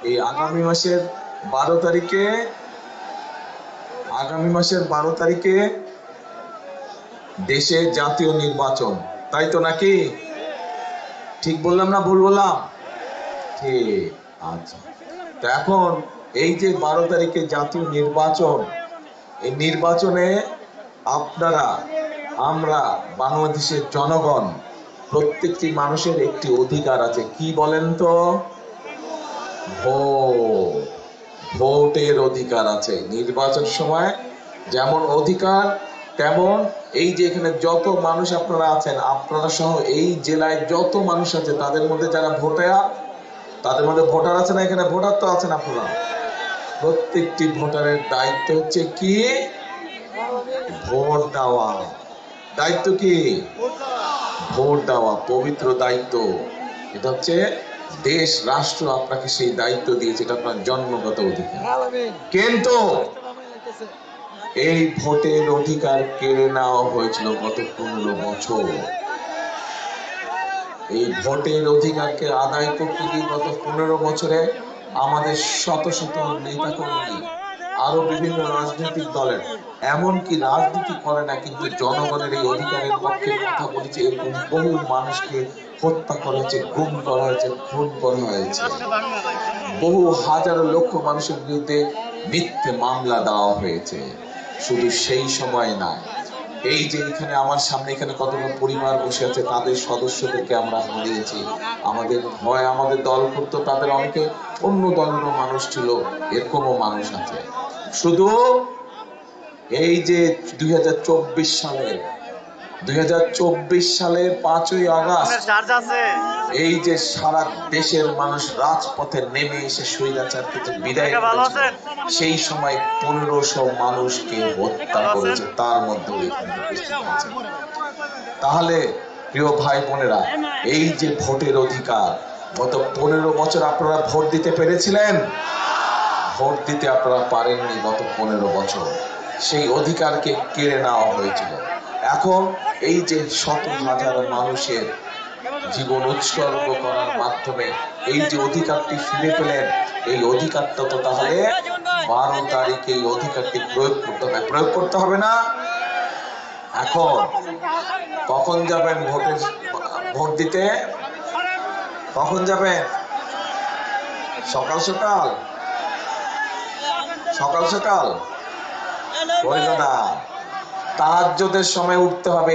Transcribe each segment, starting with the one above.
এই আগামী মাসের 12 তারিখে দেশে জাতীয় নির্বাচন, তাই তো নাকি? ঠিক বললাম না ভুল বললাম? ঠিক। আচ্ছা, তো এখন এই যে 12 তারিখে জাতীয় নির্বাচন, এই নির্বাচনে আপনারা, আমরা, বাংলাদেশের জনগণ, প্রত্যেকটি মানুষের একটি অধিকার আছে। কি বলেন তো? ভোট। ভোটের অধিকার আছে। নির্বাচন সময় যেমন অধিকার, তেমন এই যে এখানে যত মানুষ আপনারা আছেন, আপনারা সহ এই জেলায় যত মানুষ আছে, তাদের মধ্যে যারা তাদের মধ্যে ভোটার আছে না? এখানে ভোটার তো আছেন আপনারা। প্রত্যেকটি ভোটারের দায়িত্ব হচ্ছে কি? ভোট দেওয়া। দায়িত্ব কি? ভোট দেওয়া, পবিত্র দায়িত্ব। এটা হচ্ছে দেশ, রাষ্ট্র আপনাকে সেই দায়িত্ব দিয়েছে, এটা আপনার জন্মগত অধিকার। কিন্তু এই ভোটের অধিকার কেড়ে নেওয়া হয়েছিল গত 15 বছর। এই ভোটের অধিকারকে আদায় করতে গিয়ে গত 15 বছরে আমাদের শত শত নেতাকর্মী, আরো বিভিন্ন রাজনৈতিক দলের, এমনকি রাজনীতি করে না কিন্তু জনগণের এই অধিকারের পক্ষে কথা বলেছে, এরকম বহু মানুষকে হত্যা করা হয়েছে, গুম করা হয়েছে, খুন করা হয়েছে। বহু হাজারো লক্ষ মানুষের বিরুদ্ধে মিথ্যে মামলা দেওয়া হয়েছে। শুধু সেই সময় না, এই যে এখানে আমার সামনে এখানে কতগুলো পরিবার বসে আছে, তাদের সদস্যদেরকে আমরা হারিয়েছি। আমাদের দল করতো, তাদের অনেকে অন্য দলেরও মানুষ ছিল, এরকমও মানুষ আছে। শুধু এই যে 2024 সালের 5ই আগস্ট, এই যে সারা দেশের মানুষ রাজপথে নেমে এসে স্বৈরাচারকে বিদায় করেছে, সেই সময় 1500 মানুষকে হত্যা করেছে, তার মধ্যে তাহলে প্রিয় ভাই বোনেরা, এই যে ভোটের অধিকার, গত 15 বছর আপনারা ভোট দিতে পেরেছিলেন? ভোট দিতে আপনারা পারেননি গত 15 বছর। সেই অধিকারকে কেড়ে নেওয়া হয়েছিল। এখন এই যে শত হাজার মানুষের জীবন উৎসর্গ করার মাধ্যমে এই যে অধিকারটি ফিরে পেলেন, এই অধিকারটা তো তাহলে 12 তারিখে এই অধিকারটি প্রয়োগ করতে হবে। প্রয়োগ করতে হবে না? এখন কখন যাবেন ভোট দিতে? কখন যাবেন? সকাল সকাল হইল না। তাহাজ্জুদের সময় উঠতে হবে।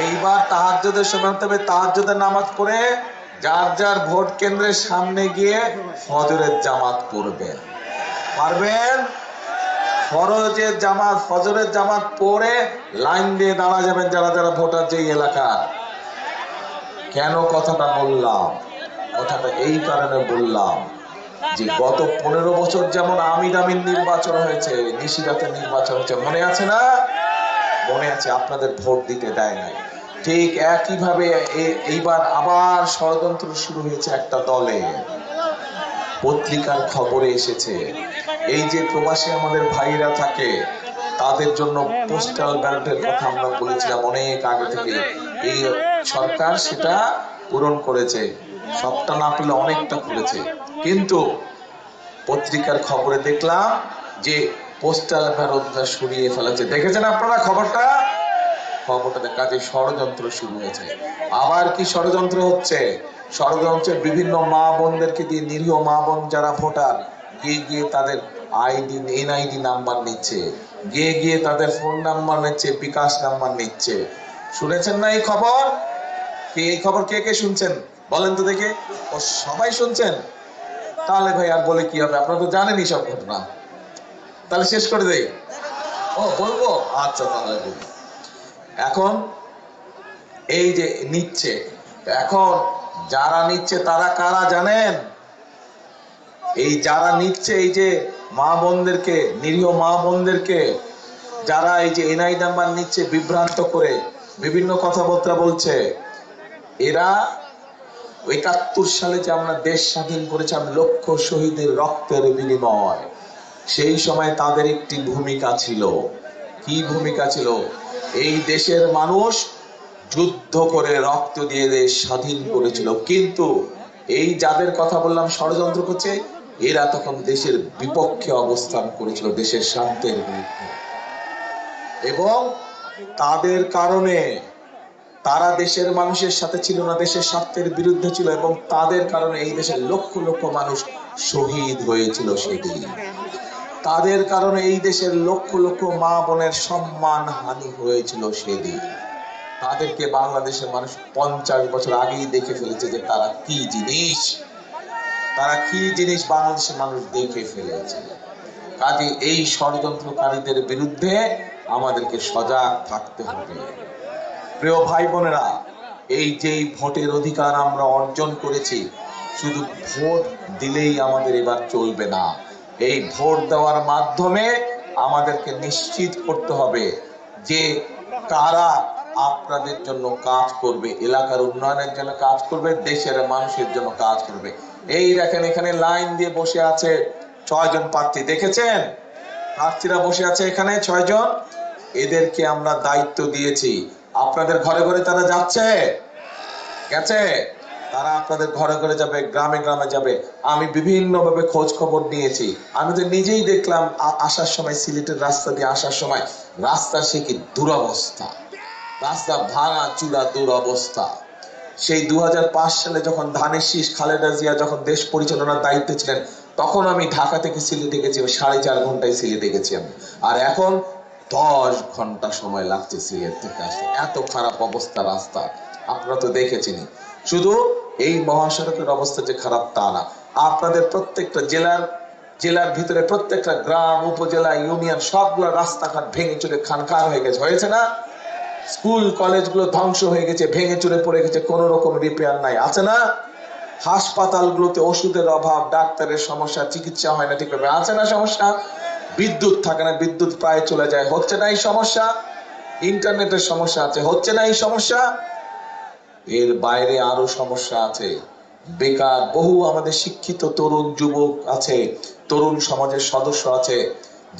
এইবার তাহাজ্জুদের সময় উঠতে হবে। তাহাজ্জুদের নামাজ পড়ে যার যার ভোট কেন্দ্রের সামনে গিয়ে ফজরের জামাত পড়বেন। পারবেন? ফজরের জামাত পড়ে লাইন দিয়ে দাঁড়া যাবেন যারা যারা ভোটার যেই এলাকার। কেন কথাটা বললাম? কথাটা এই কারণে বললাম যে গত 15 বছর যেমন আমিন নির্বাচন হয়েছে, নিশিরাতের নির্বাচন হয়েছে, মনে আছে না? মনে আছে। আপনাদের ভোট দিতে দেয় নাই। ঠিক একইভাবে এইবার আবার ষড়যন্ত্র শুরু হয়েছে একটা দলে। পত্রিকার খবরে এসেছে, এই যে প্রবাসী আমাদের ভাইরা থাকে, তাদের জন্য পোস্টাল ব্যালটের কথা আমরা বলেছিলাম অনেক আগে থেকে। এই সরকার সেটা পূরণ করেছে, সবটা না পেলে অনেকটা করেছে। কিন্তু পত্রিকার খবরে দেখলাম যে পোস্টাল ব্যালটটা সরিয়ে ফেলেছে। দেখেছেন আপনারা খবরটা? কাজে ষড়যন্ত্র শুরু হয়েছে। আবার কি ষড়যন্ত্র হচ্ছে? ষড়যন্ত্রের বিভিন্ন মা বোনদেরকে দিয়ে, নিরীহ মা বোন যারা ভোটার, গিয়ে তাদের এনআইডি নাম্বার নিচ্ছে, গিয়ে তাদের ফোন নাম্বার নিচ্ছে, বিকাশ নাম্বার নিচ্ছে। শুনেছেন না এই খবর? এই খবর কে কে শুনছেন বলেন তো দেখে? ও সবাই শুনছেন? তাহলে ভাই আর বলে কি হবে, আপনারা তো জানেনই সব ঘটনা। তাহলে শেষ করে দেই। ও বলবো? আচ্ছা, তাহলে বলি। এখন এই যে নিচ্ছে, এখন যারা নিচ্ছে তারা কারা জানেন? এই যারা নিচ্ছে, এই যে মা বোনদেরকে, নিরীহ মা বোনদেরকে যারা এই যে এনআই নাম্বার নিচ্ছে বিভ্রান্ত করে, বিভিন্ন কথাবার্তা বলছে, এরা ৭১ সালে যে আমরা দেশ স্বাধীন করেছিলাম লক্ষ শহীদের রক্তের বিনিময়, সেই সময় তাদের একটি ভূমিকা ছিল। কি ভূমিকা ছিল? এই দেশের মানুষ যুদ্ধ করে রক্ত দিয়ে দেশ স্বাধীন করেছিল, কিন্তু এই যাদের কথা বললাম ষড়যন্ত্র করছে, এরা তখন দেশের বিপক্ষে অবস্থান করেছিল, দেশের স্বার্থের বিরুদ্ধে। এবং তাদের কারণে তারা দেশের মানুষের সাথে ছিল না, দেশের স্বার্থের বিরুদ্ধে ছিল, এবং তাদের কারণে এই দেশের লক্ষ লক্ষ মানুষ শহীদ হয়েছিল সেদিন। তাদের কারণে এই দেশের লক্ষ লক্ষ মা বোনের সম্মান হানি হয়েছিল সেদিন। তাদেরকে বাংলাদেশের মানুষ 50 বছর আগেই দেখে ফেলেছে যে তারা কি জিনিস, তারা কি জিনিস বাংলাদেশের মানুষ দেখে ফেলেছে। কাজে এই ষড়যন্ত্রকারীদের বিরুদ্ধে আমাদেরকে সজাগ থাকতে হবে। প্রিয় ভাই বোনেরা, এই যে ভোটের অধিকার আমরা অর্জন করেছি, শুধু ভোট দিলেই আমাদের এবার চলবে না। এই ভোট দেওয়ার মাধ্যমে আমাদেরকে নিশ্চিত করতে হবে যে কারা আপনাদের জন্য কাজ করবে, এলাকার উন্নয়নের জন্য কাজ করবে, দেশের মানুষের জন্য কাজ করবে। এই দেখেন, এখানে লাইন দিয়ে বসে আছে 6 জন প্রার্থী, দেখেছেন? প্রার্থীরা বসে আছে এখানে 6 জন। এদেরকে আমরা দায়িত্ব দিয়েছি, আপনাদের ঘরে ঘরে তারা যাচ্ছে, গেছে, তারা আপনাদের ঘরে ঘরে যাবে, গ্রামে গ্রামে যাবে। আমি বিভিন্ন ভাবে খোঁজ খবর নিয়েছি, আমি তো নিজেই দেখলাম আসার সময়, সিলেটের রাস্তা দিয়ে আসার সময় রাস্তা সে কি দুরবস্থা, রাস্তা ভাঙা চূড়া দুরবস্থা। সেই 2005 সালে যখন ধানের শীষ খালেদা জিয়া যখন দেশ পরিচালনার দায়িত্বে ছিলেন, তখন আমি ঢাকা থেকে সিলেটে গেছি, 4.5 ঘন্টায় সিলেটে গেছি আমি। আর এখন 10 ঘন্টা সময় লাগছে সিলেট থেকে আসতে, এত খারাপ অবস্থা রাস্তা। আপনারা তো দেখেছেন। শুধু এই মহাসড়কের অবস্থা যে খারাপ তা না, আপনাদের প্রত্যেকটা জেলার ভিতরে প্রত্যেকটা গ্রাম, উপজেলা, ইউনিয়ন সবগুলো রাস্তাঘাট ভেঙে চুরে খানখান হয়ে গেছে, হয়েছে না? স্কুল কলেজগুলো ধ্বংস হয়ে গেছে, ভেঙে চুরে পড়ে গেছে, কোনো রকম রিপেয়ার নাই, আছে না? হাসপাতালগুলোতে ওষুধের অভাব, ডাক্তারের সমস্যা, চিকিৎসা হয় না ঠিকভাবে, আছে না সমস্যা? বিদ্যুৎ থাকে না, বিদ্যুৎ প্রায় চলে যায়, হচ্ছে না এই সমস্যা? ইন্টারনেটের সমস্যা আছে, হচ্ছে না এই সমস্যা? এর বাইরে আরো সমস্যা আছে। বেকার বহু আমাদের শিক্ষিত তরুণ যুবক আছে, তরুণ সমাজের সদস্য আছে,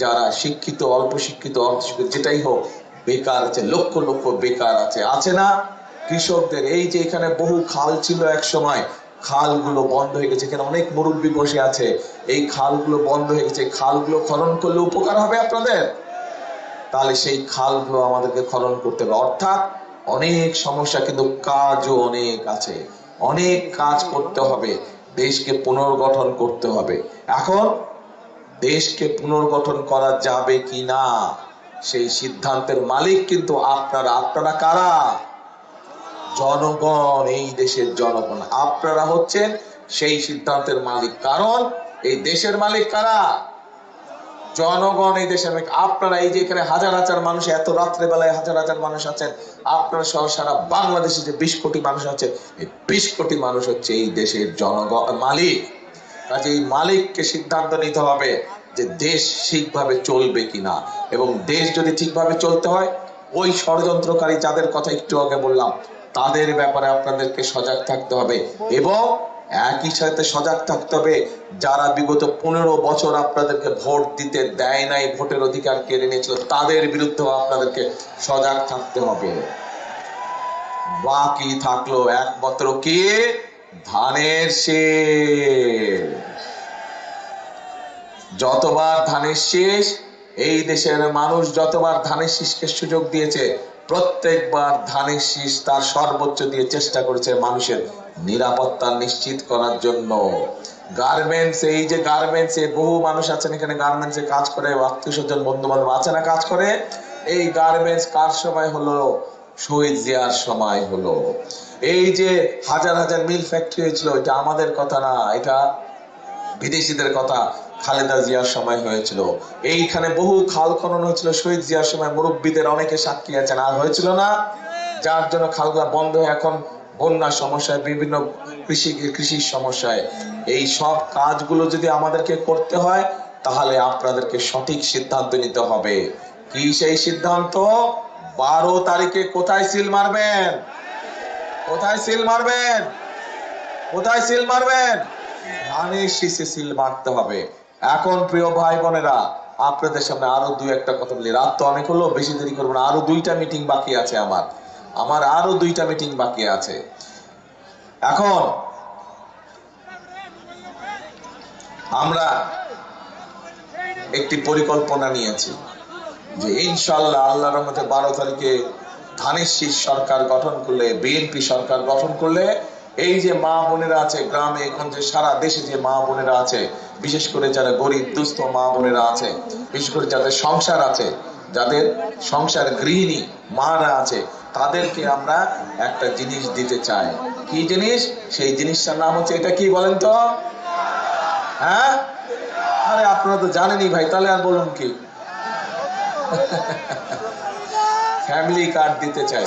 যারা শিক্ষিত, অল্প শিক্ষিত, অর্ধশিক্ষিত, যেটাই হোক, বেকার আছে, লক্ষ লক্ষ বেকার আছে, আছে না? কৃষকদের, এই যে এখানে বহু খাল ছিল এক সময়, খালগুলো বন্ধ হয়ে গেছে, এখানে অনেক মুরব্বী বসে আছে, এই খালগুলো বন্ধ হয়ে গেছে। খালগুলো খনন করলে উপকার হবে আপনাদের, তাহলে সেই খালগুলো আমাদেরকে খনন করতে হবে। অর্থাৎ অনেক সমস্যা, কিন্তু কাজও অনেক আছে, অনেক কাজ করতে হবে, দেশকে পুনর্গঠন করতে হবে। এখন দেশকে পুনর্গঠন করা যাবে কি না, সেই সিদ্ধান্তের মালিক কিন্তু আপনারা। আপনারা কারা? জনগণ, এই দেশের জনগণ। আপনারা হচ্ছেন সেই সিদ্ধান্তের মালিক, কারণ এই দেশের মালিক কারা? জনগণ, এই দেশের মালিক আপনারা। এই যে এখানে হাজার হাজার মানুষ, এত রাত্রে বেলায় হাজার হাজার মানুষ আছেন, আপনারা সহ সারা বাংলাদেশে যে 20 কোটি মানুষ আছে, এই 20 কোটি মানুষ হচ্ছে এই দেশের জনগণ, মালিক। কাজে এই মালিককে সিদ্ধান্ত নিতে হবে যে দেশ ঠিকভাবে চলবে কিনা, এবং দেশ যদি ঠিকভাবে চলতে হয়, ওই ষড়যন্ত্রকারী যাদের কথা একটু আগে বললাম, তাদের ব্যাপারে আপনাদেরকে সজাগ থাকতে হবে। এবং একই সাথে সজাগ থাকতে হবে যারা বিগত 15 বছর আপনাদেরকে ভোট দিতে দেয় নাই, ভোটের অধিকার কেড়ে নিয়েছিল, তাদের বিরুদ্ধেও আপনাদেরকে সজাগ থাকতে হবে। বাকি থাকলো একমাত্র কি? ধানের শীষ। যতবার ধানের শীষ, এই দেশের মানুষ যতবার ধানের শীষকে সুযোগ দিয়েছে, প্রত্যেকবার ধানের শীষ তার সর্বোচ্চ দিয়ে চেষ্টা করেছে মানুষের নিরাপত্তা নিশ্চিত করার জন্য। গার্মেন্টস, এই যে গার্মেন্টসে বহু মানুষ আছেন এখানে, গার্মেন্টসে কাজ করে, আত্মীয় স্বজন বন্ধু বান্ধব আছে না কাজ করে। এই গার্মেন্টস কার সময় হলো? শহীদ জিয়ার সময় হলো। এই যে হাজার হাজার মিল ফ্যাক্টরি হয়েছিল, এটা আমাদের কথা না, এটা বিদেশিদের কথা। খালেদা জিয়ার সময় হয়েছিল। এইখানে বহু খাল খনন হয়েছিল শহীদ জিয়ার সময়, মুরব্বীদের অনেকে সাক্ষী আছেন, আর হয়েছিল না? যার জন্য খালগুলা বন্ধ হয়ে এখন বন্যার সমস্যায়, বিভিন্ন কৃষির সমস্যায়। এই সব কাজগুলো যদি আমাদেরকে করতে হয়, তাহলে আপনাদেরকে সঠিক সিদ্ধান্ত নিতে হবে। কি সেই সিদ্ধান্ত? 12 তারিখে কোথায় সিল মারবেন? কোথায় সিল মারবেন? কোথায় সিল মারবেন? ধানের শীষে সিল মারতে হবে। এখন প্রিয় ভাই বোনেরা, আপনাদের সামনে আরো 2-1টা কথা বলি। রাত তো অনেক হলো, বেশি দেরি করবো না। আরো 2টা মিটিং বাকি আছে আমার আরো 2টা মিটিং বাকি আছে। এখন আমরা একটি পরিকল্পনা নিয়েছি যে ইনশাআল্লাহ আল্লাহর রহমতে 12 তারিখে ধানের শীষ সরকার গঠন করলে, বিএনপি সরকার গঠন করলে, এই যে মা বোনেরা আছে গ্রামে, এখন যে সারা দেশে যে মা বোনেরা আছে, বিশেষ করে যারা গরিব দুস্থ মা বোনেরা আছে, বিশেষ করে যাদের সংসার আছে, যাদের সংসার গৃহিণী মারা আছে, তাদেরকে আমরা একটা জিনিস দিতে চাই। কি জিনিস? সেই জিনিসটার নাম হচ্ছে, এটা কি বলেন তো? হ্যাঁ, আরে আপনারা তো জানেনই ভাই, তাহলে আর বলুন কি? ফ্যামিলি কার্ড দিতে চাই।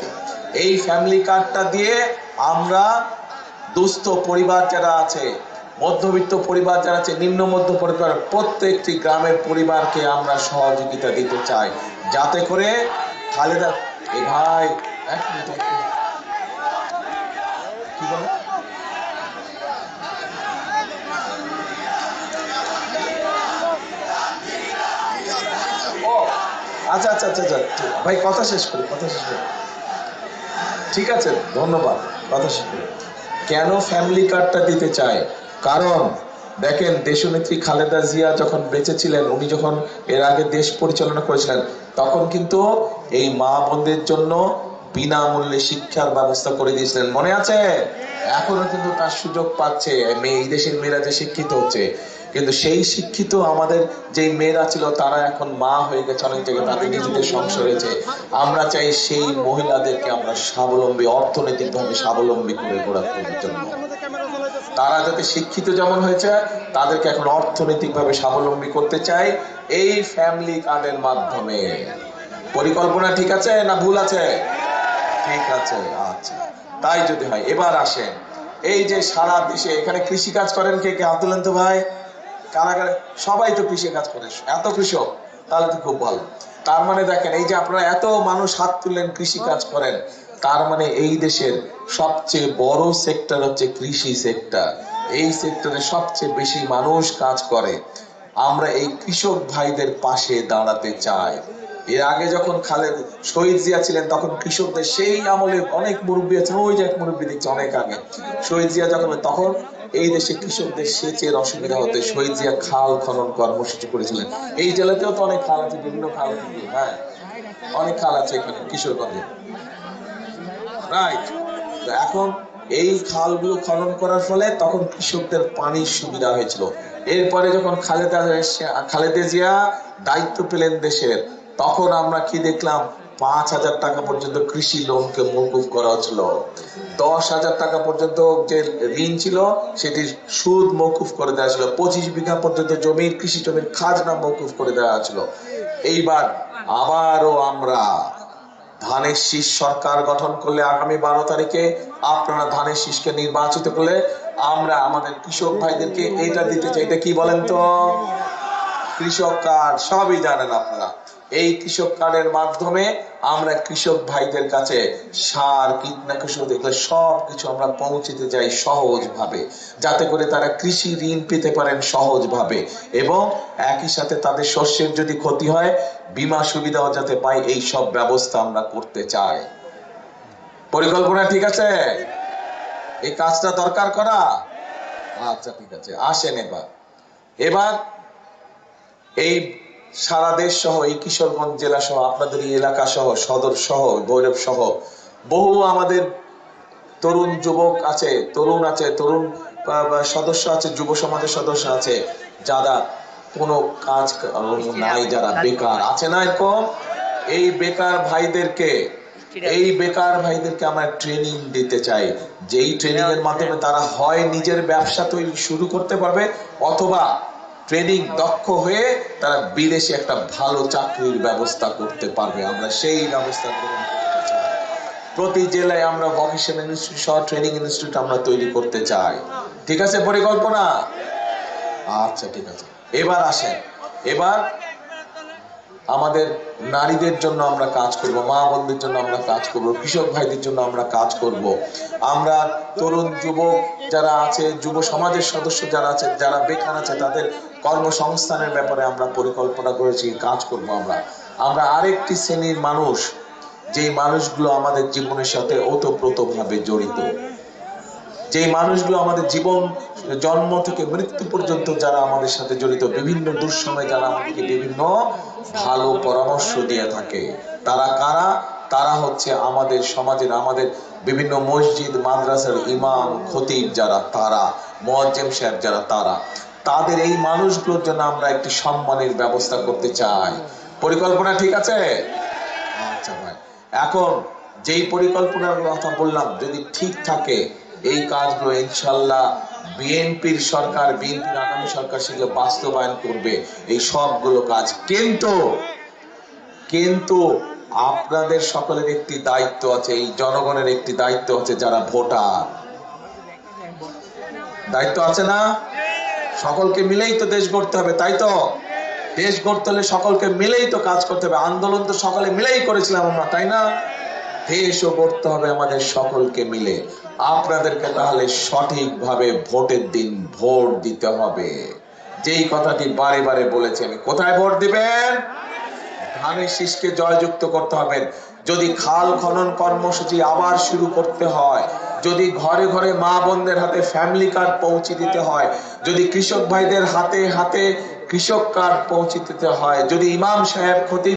এই ফ্যামিলি কার্ডটা দিয়ে আমরা দুস্থ পরিবার যারা আছে, মধ্যবিত্ত পরিবার যারা আছে, নিম্ন মধ্য পরিবার, প্রত্যেকটি গ্রামের পরিবারকে আমরা সহযোগিতা দিতে চাই, যাতে করে খালেদা এই ভাই এক মিনিট কি বলে আচ্ছা আচ্ছা আচ্ছা আচ্ছা ভাই, কথা শেষ করি। ঠিক আছে, ধন্যবাদ। কথা শেষ করি। কেন ফ্যামিলি কার্ডটা দিতে চায়? কারণ দেখেন, দেশনেত্রী খালেদা জিয়া যখন বেঁচে ছিলেন, উনি যখন এর আগে দেশ পরিচালনা করেছিলেন, তখন কিন্তু এই মা বোনদের জন্য বিনামূল্যে শিক্ষার ব্যবস্থা করে দিয়েছিলেন, মনে আছে? এখনো কিন্তু তার সুযোগ পাচ্ছে এই দেশের মেয়েরা যে শিক্ষিত হচ্ছে, কিন্তু সেই শিক্ষিত আমাদের যে মেয়েরা ছিল, তারা এখন মা হয়ে গেছে, অনেক জায়গায় তাদের নিজেদের সংসার হয়েছে। আমরা চাই সেই মহিলাদেরকে আমরা স্বাবলম্বী, অর্থনৈতিকভাবে স্বাবলম্বী করে গড়ার জন্য। তারা যাতে শিক্ষিত যেমন হয়েছে, তাদেরকে এখন অর্থনৈতিকভাবে স্বাবলম্বী করতে চাই এই ফ্যামিলি কার্ডের মাধ্যমে। পরিকল্পনা ঠিক আছে না ভুল আছে? ঠিক আছে, আচ্ছা। তাই যদি হয়, এবার আসেন, এই যে সারা দেশে এখানে কৃষি কাজ করেন, কে কে হাত তুলেন তো ভাই? কারাগারে সবাই তো কৃষি কাজ করে, এত কৃষক, তাহলে তো খুব ভালো। তার মানে দেখেন, এই যে আপনারা এত মানুষ হাত তুললেন, কৃষি কাজ করেন, তার মানে এই দেশের সবচেয়ে বড় সেক্টর হচ্ছে কৃষি সেক্টর। এই সেক্টরে সবচেয়ে বেশি মানুষ কাজ করে। আমরা এই কৃষক ভাইদের পাশে দাঁড়াতে চাই। এর আগে যখন শহীদ জিয়া ছিলেন, তখন কৃষকদের, সেই আমলে অনেক মুরব্বী আছেন, ওই যে এক মুরব্বী দেখছে অনেক আগে, শহীদ জিয়া যখন, তখন এই দেশে কৃষকদের সেচের অসুবিধা হতে শহীদ জিয়া খাল খনন কর্মসূচি করেছিলেন। এই জেলাতেও তো অনেক খাল আছে, বিভিন্ন খাল আছে, হ্যাঁ অনেক খাল আছে এখানে কিশোরগঞ্জে, রাইট? এখন এই খালগুলো খনন করার ফলে তখন কৃষকদের পানির সুবিধা হয়েছিল। এরপরে যখন খালেদা জিয়া দায়িত্ব পেলেন দেশের, তখন আমরা কি দেখলাম? 5,000 টাকা পর্যন্ত কৃষি লোনকে মওকুফ করা হচ্ছিল। 10,000 টাকা পর্যন্ত যে ঋণ ছিল, সেটির সুদ মওকুফ করে দেওয়া ছিল। 25 বিঘা পর্যন্ত জমির, কৃষি জমির খাজনা মওকুফ করে দেওয়া ছিল। এইবার আবারও আমরা ধানের শীষ সরকার গঠন করলে, আগামী 12 তারিখে আপনারা ধানের শীষকে নির্বাচিত করলে, আমরা আমাদের কৃষক ভাইদেরকে এটা দিতে চাই। এটা কি বলেন তো? কৃষক কার্ড, সবই জানেন আপনারা। এই কৃষক কার্ডের মাধ্যমে আমরা কৃষক ভাইদের কাছে সার, কীটনাশক, এগুলো সবকিছু আমরা পৌঁছতে যাই সহজভাবে, যাতে করে তারা কৃষি ঋণ পেতে পারেন সহজভাবে, এবং একই সাথে তাদের শস্যের যদি ক্ষতি হয়, বীমা সুবিধাও যাতে পায়, এই সব ব্যবস্থা আমরা করতে চাই। পরিকল্পনা ঠিক আছে? এই কাজটা দরকার করা। আচ্ছা ঠিক আছে, আসেন এবার এই সারা দেশ সহ, এই কিশোরগঞ্জ জেলা সহ, আপনাদের এই এলাকা সহ, সদর সহ, ভৈরব সহ, বহু আমাদের তরুণ যুবক আছে, তরুণ সদস্য আছে, যুব সমাজের সদস্য আছে, যারা কোনো কাজ নাই, যারা বেকার আছে না, এরকম এই বেকার ভাইদেরকে আমরা ট্রেনিং দিতে চাই, যেই ট্রেনিং এর মাধ্যমে তারা হয় নিজের ব্যবসা তৈরি শুরু করতে পারবে, অথবা ট্রেনিং দক্ষ হয়ে তারা বিদেশে একটা ভালো চাকরির ব্যবস্থা করতে পারবে। আমরা সেই ব্যবস্থা গ্রহণ করতে চাই। প্রতি জেলায় আমরা ভোকেশনাল ইনস্টিটিউট সহ ট্রেনিং ইনস্টিটিউট আমরা তৈরি করতে চাই। ঠিক আছে পরিকল্পনা? আচ্ছা ঠিক আছে। এবার আসেন, এবার আমাদের নারীদের জন্য আমরা কাজ করব, মা বোনদের জন্য আমরা কাজ করব, কৃষক ভাইদের জন্য আমরা কাজ করব। আমরা তরুণ যুবক যারা আছে, যুব সমাজের সদস্য যারা আছে, যারা বেকার আছে, তাদের কর্মসংস্থানের ব্যাপারে আমরা পরিকল্পনা করেছি, কাজ করব। আমরা আরেকটি শ্রেণীর মানুষ, যেই মানুষগুলো আমাদের জীবনের সাথে ওতপ্রোতভাবে জড়িত, যে মানুষগুলো আমাদের জীবন জন্ম থেকে মৃত্যু পর্যন্ত যারা আমাদের সাথে জড়িত, বিভিন্ন দুঃসময়ে যারা আমাদেরকে বিভিন্ন ভালো পরামর্শ দিয়ে থাকে, তারা কারা? তারা হচ্ছে আমাদের সমাজের, আমাদের বিভিন্ন মসজিদ মাদ্রাসার ইমাম খতিব যারা, তারা মুয়াজ্জিম সাহেব যারা, তারা তাদের এই মানুষগুলোর জন্য আমরা একটি সম্মানের ব্যবস্থা করতে চাই। পরিকল্পনা ঠিক আছে? আচ্ছা ভাই, এখন যেই পরিকল্পনার কথা বললাম যদি ঠিক থাকে, এই কাজগুলো ইনশাল্লাহ বিএনপির সরকার, বিএনপির আগামী সরকার সেগুলো বাস্তবায়ন করবে এই সবগুলো কাজ। কিন্তু কিন্তু আপনাদের সকলের একটি দায়িত্ব আছে, এই জনগণের একটি দায়িত্ব আছে, যারা ভোটার, দায়িত্ব আছে না? সকলকে মিলেই তো দেশ গড়তে হবে, তাই তো? দেশ গড়তে হলে সকলকে মিলেই তো কাজ করতে হবে। আন্দোলন তো সকলে মিলেই করেছিলাম আমরা, তাই না? দেশও গড়তে হবে আমাদের সকলকে মিলে। আপনাদেরকে তাহলে সঠিকভাবে ভোটের দিন ভোট দিতে হবে। যেই কথাটি বারে বারে বলেছি আমি, কোথায় ভোট দিবেন? ধানের শীষকে জয়যুক্ত করতে হবে। যদি খাল খনন কর্মসূচি আবার শুরু করতে হয়, যদি ঘরে ঘরে মা বোনদের হাতে ফ্যামিলি কার্ড পৌঁছে দিতে হয়, যদি কৃষক ভাইদের হাতে হাতে কৃষক কার্ড পৌঁছে দিতে হয়, যদি ইমাম সাহেব খতিব